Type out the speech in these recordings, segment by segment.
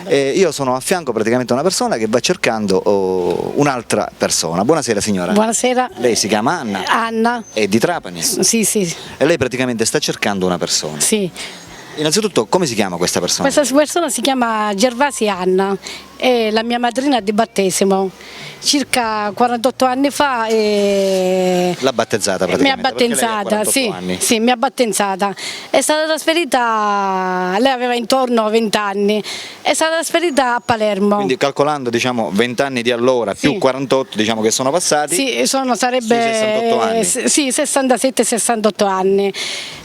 Io sono a fianco praticamente a una persona che va cercando un'altra persona. Buonasera signora. Buonasera. Lei si chiama Anna? Anna. È di Trapani? Sì, sì. E lei praticamente sta cercando una persona. Sì. Innanzitutto, come si chiama questa persona? Questa persona si chiama Gervasi Anna, è la mia madrina di battesimo. Circa 48 anni fa l'ha battezzata praticamente? mi ha battezzata, sì, mi ha battezzata. È stata trasferita, lei aveva intorno a 20 anni, è stata trasferita a Palermo. Quindi calcolando, diciamo, 20 anni di allora più 48, diciamo, che sono passati. Sì, sarebbe 68 anni. Sì, 67-68 anni.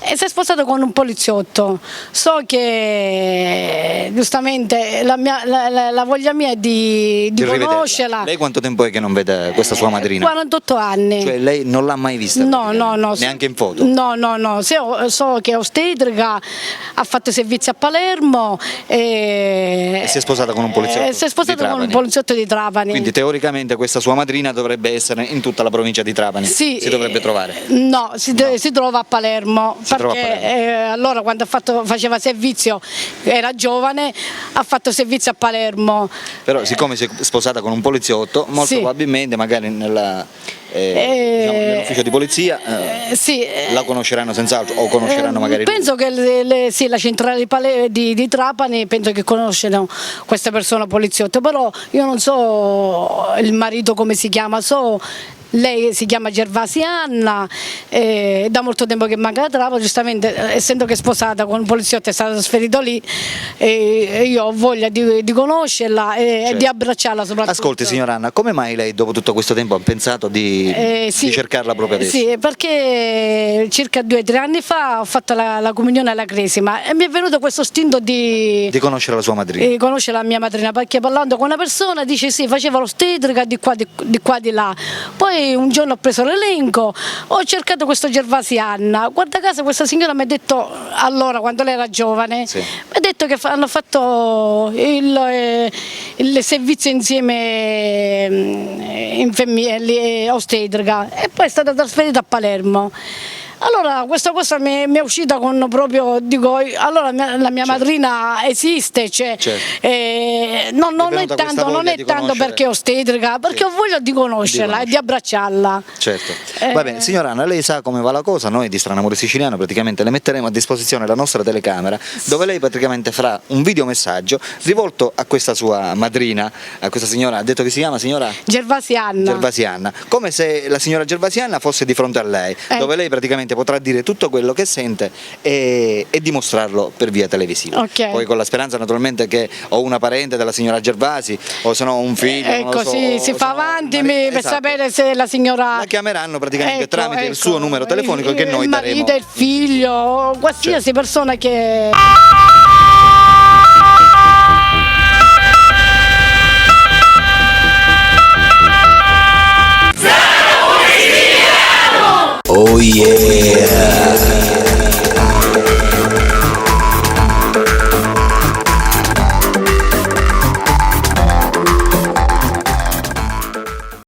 E si è sposato con un poliziotto. So che giustamente la voglia mia è di conoscerla. Lei quanto tempo è che non vede questa sua madrina? 48 anni. Cioè lei non l'ha mai vista? No. Neanche in foto? No. So che è ostetrica, ha fatto servizi a Palermo e si è sposata con un poliziotto? Si è sposata con un poliziotto di Trapani. Quindi teoricamente questa sua madrina dovrebbe essere in tutta la provincia di Trapani? Sì, si dovrebbe trovare? No, si trova a Palermo, perché allora quando faceva servizio, era giovane, ha fatto servizio a Palermo. Però siccome si è sposata con un poliziotto, molto probabilmente magari nell'ufficio di polizia la conosceranno senz'altro, o conosceranno magari penso che la centrale di Trapani, penso che conoscano questa persona poliziotto, però io non so il marito come si chiama, lei si chiama Gervasi Anna, da molto tempo che manca a Trapani, giustamente essendo che è sposata con un poliziotto, è stata trasferita lì, io ho voglia di conoscerla e di abbracciarla soprattutto. Ascolti signora Anna, come mai lei dopo tutto questo tempo ha pensato di cercarla proprio adesso? Sì, perché circa 2 o 3 anni fa ho fatto la comunione alla Cresima e mi è venuto questo istinto di conoscere la sua madrina. Di conoscere la mia madrina, perché parlando con una persona dice sì, faceva l'ostetrica di qua di là. Poi un giorno ho preso l'elenco, ho cercato questo Gervasi Anna, guarda caso questa signora mi ha detto, allora quando lei era giovane, mi ha detto che hanno fatto il servizio insieme ostetrica e poi è stata trasferita a Palermo. Allora questa cosa mi è uscita con proprio, dico, allora la mia madrina esiste, cioè, non è tanto perché è ostetrica, perché ho voglia di conoscerla e di abbracciarla. Certo, va bene, signora Anna, lei sa come va la cosa, noi di Strano Amore Siciliano praticamente le metteremo a disposizione la nostra telecamera, dove lei praticamente farà un videomessaggio rivolto a questa sua madrina, a questa signora, ha detto che si chiama signora? Gervasi Anna. Gervasi Anna, come se la signora Gervasi Anna fosse di fronte a lei, dove lei praticamente potrà dire tutto quello che sente e dimostrarlo per via televisiva. Poi con la speranza naturalmente che o una parente della signora Gervasi o se no un figlio, ecco, si fa avanti per sapere se la signora... La chiameranno praticamente tramite il suo numero telefonico che noi daremo. Il marito, il figlio, qualsiasi persona che...